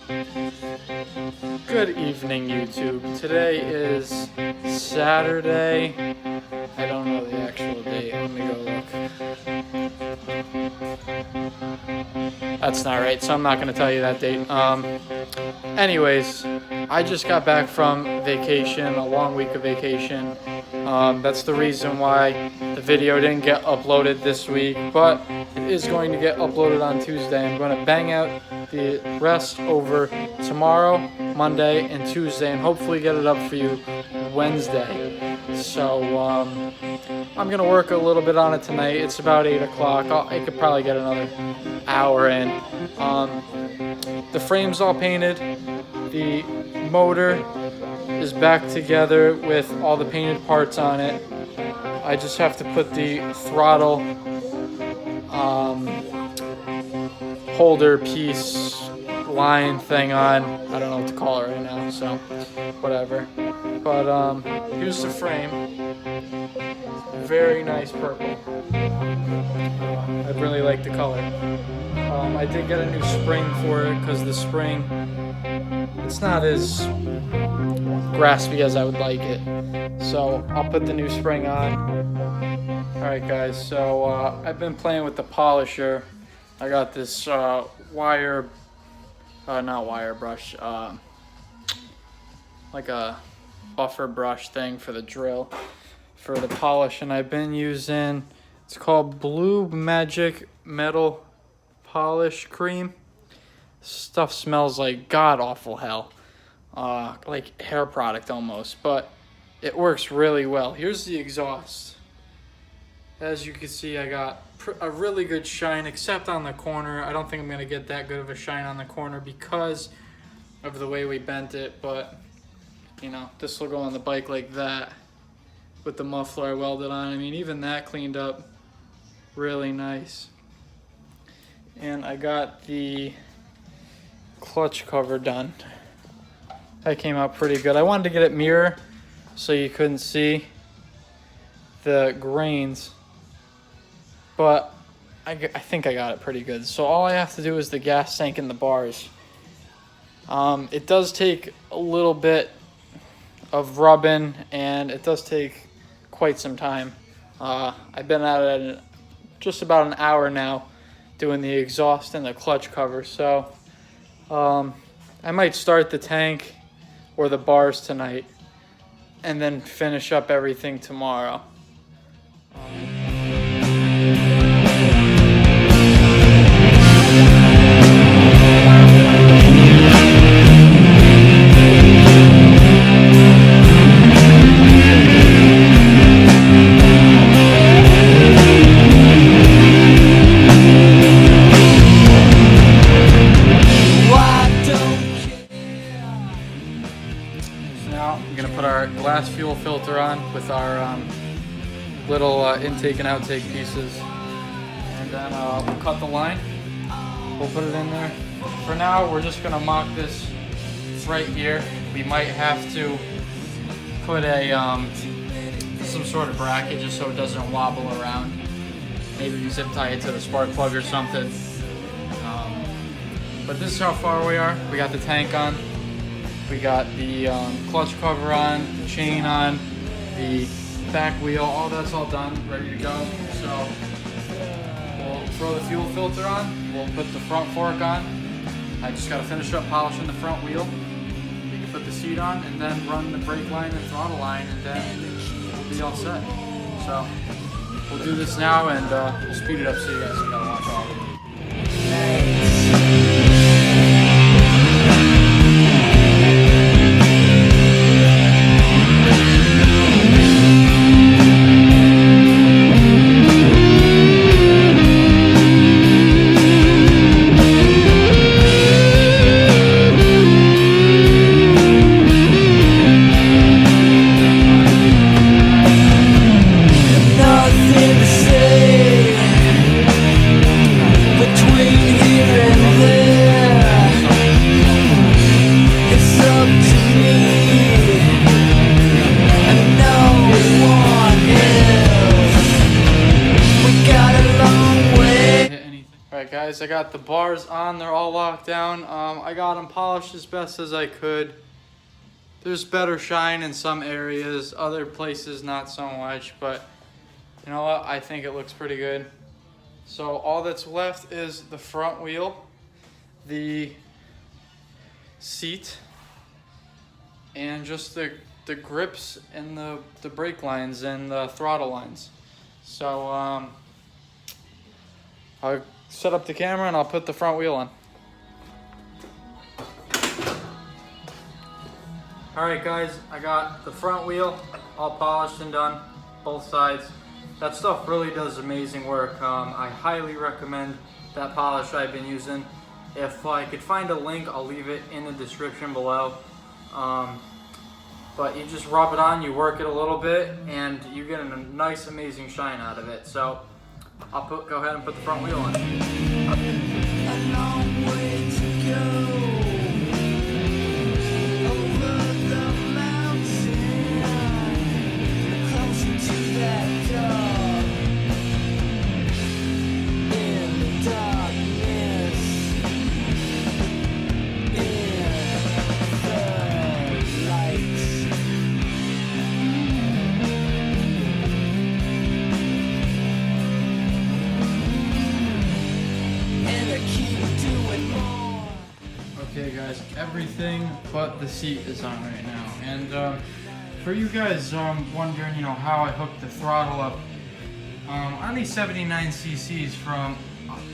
Good evening, YouTube. Today is Saturday. I don't know the actual date. Let me go look. That's not right, so I'm not going to tell you that date. Anyways, I just got back from vacation, a long week of vacation. That's the reason why the video didn't get uploaded this week, but it is going to get uploaded on Tuesday. I'm going to bang out the rest over tomorrow, Monday, and Tuesday, and hopefully get it up for you Wednesday. So I'm going to work a little bit on it tonight. It's about 8 o'clock. I could probably get another hour in. The frame's all painted. The motor is back together with all the painted parts on it. I just have to put the throttle holder piece line thing on. I don't know what to call it right now, so whatever. But here's the frame. Very nice purple. I really like the color. I did get a new spring for it because the spring, it's not as graspy as I would like it. So I'll put the new spring on. Alright guys, so I've been playing with the polisher. I got this not wire brush, like a buffer brush thing for the drill for the polish, and I've been using, it's called Blue Magic Metal Polish Cream. Stuff smells like god awful hell, like hair product almost, but it works really well. Here's the exhaust. As you can see, I got a really good shine, except on the corner. I don't think I'm gonna get that good of a shine on the corner because of the way we bent it, but you know, this will go on the bike like that with the muffler I welded on. I mean, even that cleaned up really nice. And I got the clutch cover done. That came out pretty good. I wanted to get it mirror so you couldn't see the grains, but I think I got it pretty good. So all I have to do is the gas tank and the bars. It does take a little bit of rubbing, and it does take quite some time. I've been at it just about an hour now doing the exhaust and the clutch cover, so I might start the tank or the bars tonight and then finish up everything tomorrow. Glass fuel filter on with our little intake and outtake pieces, and then we'll cut the line, we'll put it in there. For now, we're just gonna mock this right here. We might have to put a some sort of bracket just so it doesn't wobble around. Maybe zip tie it to the spark plug or something. But this is how far we are. We got the tank on. We got the clutch cover on, the chain on, the back wheel, all that's all done, ready to go. So we'll throw the fuel filter on, we'll put the front fork on. I just gotta finish up polishing the front wheel. We can put the seat on and then run the brake line and throttle line, and then we'll be all set. So we'll do this now, and we'll speed it up so you guys can watch all of it. Between here and guys, I got the bars on, they're all locked down. I got them polished as best as I could. There's better shine in some areas, other places not so much, but you know what, I think it looks pretty good. So all that's left is the front wheel, the seat, and just the grips and the brake lines and the throttle lines. So I'll set up the camera and I'll put the front wheel on. Alright guys, I got the front wheel all polished and done, both sides. That stuff really does amazing work. I highly recommend that polish I've been using. If I could find a link, I'll leave it in the description below. But you just rub it on, you work it a little bit, and you get a nice, amazing shine out of it. So I'll go ahead and put the front wheel on. A long way to go. Okay guys, everything but the seat is on right now. And for you guys wondering, you know, how I hooked the throttle up, on these 79cc's from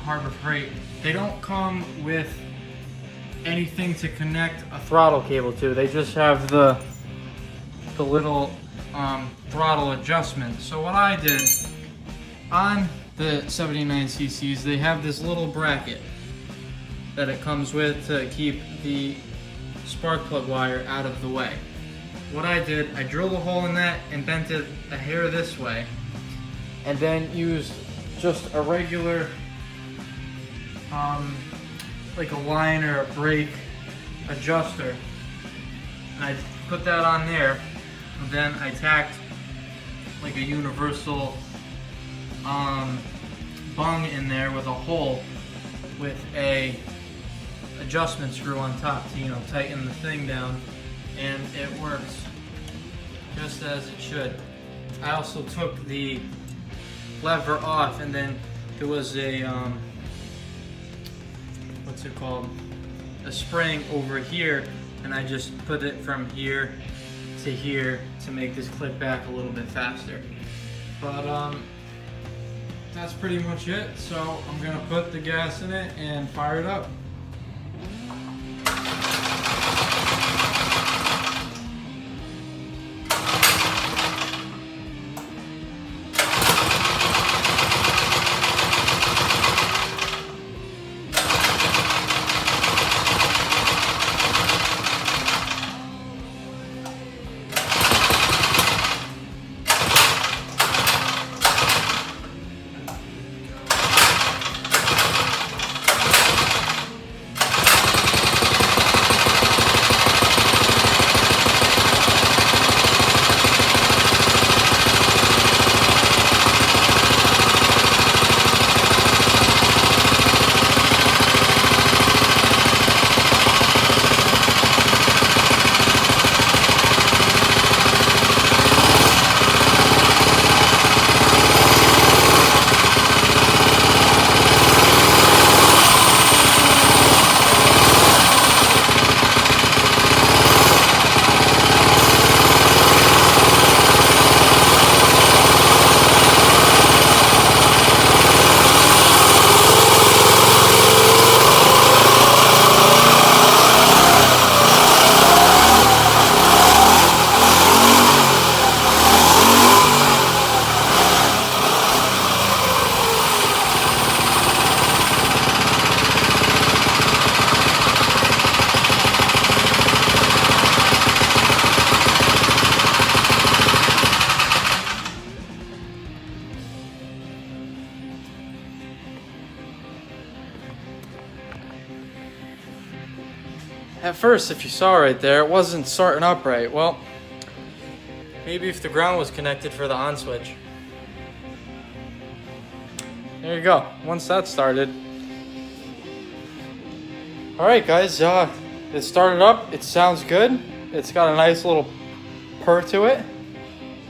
Harbor Freight, they don't come with anything to connect a throttle cable to. They just have the little throttle adjustment. So what I did, on the 79cc's, they have this little bracket that it comes with to keep the spark plug wire out of the way. What I did, I drilled a hole in that and bent it a hair this way, and then used just a regular, like a line or a brake adjuster, and I put that on there, and then I tacked like a universal bung in there with a hole with a adjustment screw on top to, you know, tighten the thing down, and it works just as it should. I also took the lever off, and then there was a what's it called, a spring over here, and I just put it from here to here to make this clip back a little bit faster. But that's pretty much it. So I'm gonna put the gas in it and fire it up. At first, if you saw right there, it wasn't starting up right. Well, maybe if the ground was connected for the on switch. There you go. Once that started, All right, guys, it started up. It sounds good. It's got a nice little purr to it.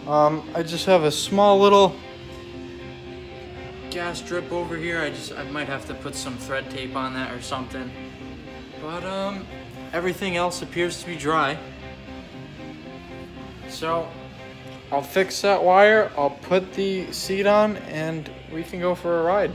I just have a small little gas drip over here. I might have to put some thread tape on that or something. But everything else appears to be dry. So I'll fix that wire, I'll put the seat on, and we can go for a ride.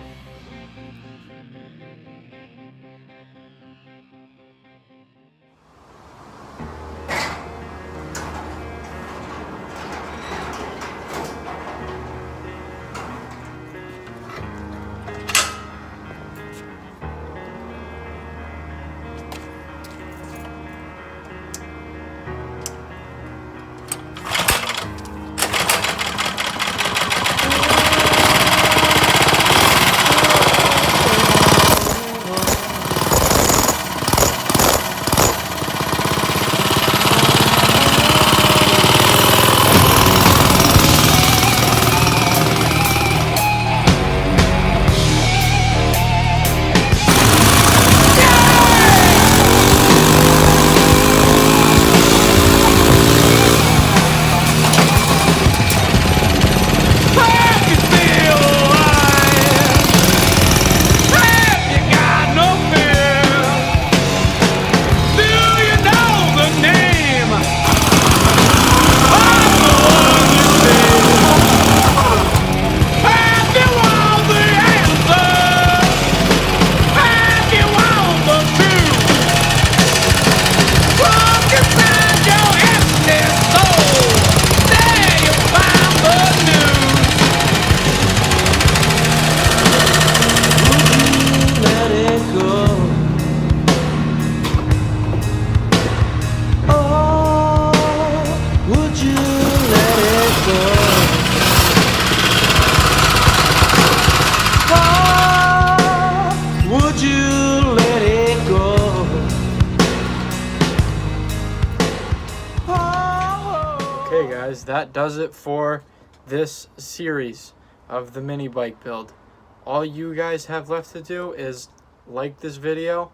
Okay guys, that does it for this series of the mini bike build. All you guys have left to do is like this video,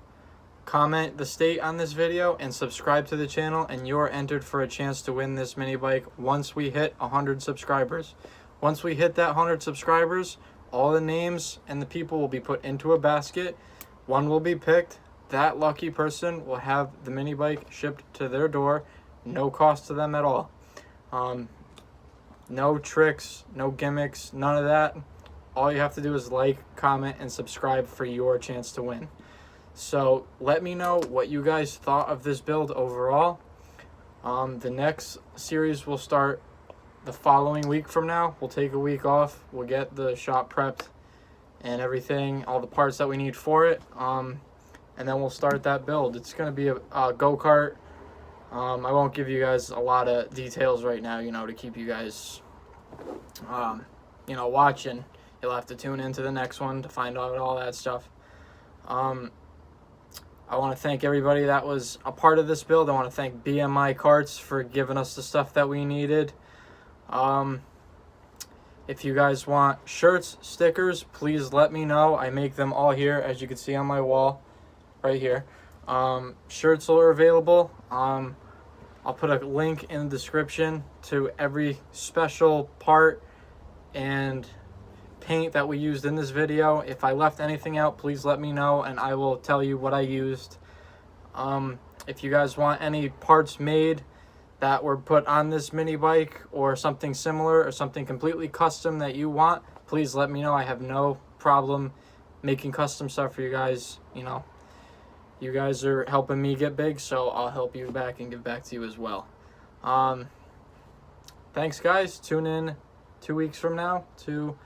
comment the state on this video, and subscribe to the channel, and you're entered for a chance to win this mini bike once we hit 100 subscribers. Once we hit that 100 subscribers, all the names and the people will be put into a basket. One will be picked. That lucky person will have the mini bike shipped to their door, no cost to them at all. No tricks, no gimmicks, none of that. All you have to do is like, comment, and subscribe for your chance to win. So let me know what you guys thought of this build overall. The next series will start the following week from now. We'll take a week off. We'll get the shop prepped and everything, all the parts that we need for it. And then we'll start that build. It's going to be a go-kart. I won't give you guys a lot of details right now, to keep you guys, watching. You'll have to tune into the next one to find out all that stuff. I want to thank everybody that was a part of this build. I want to thank BMI Karts for giving us the stuff that we needed. If you guys want shirts, stickers, please let me know. I make them all here, as you can see on my wall right here. Shirts are available. I'll put a link in the description to every special part and paint that we used in this video. If I left anything out, please let me know and I will tell you what I used. If you guys want any parts made that were put on this mini bike or something similar or something completely custom that you want, please let me know. I have no problem making custom stuff for you guys. You guys are helping me get big, so I'll help you back and give back to you as well. Thanks guys. Tune in 2 weeks from now to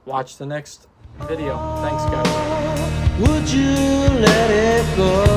watch the next video. Thanks guys. Would you let it go?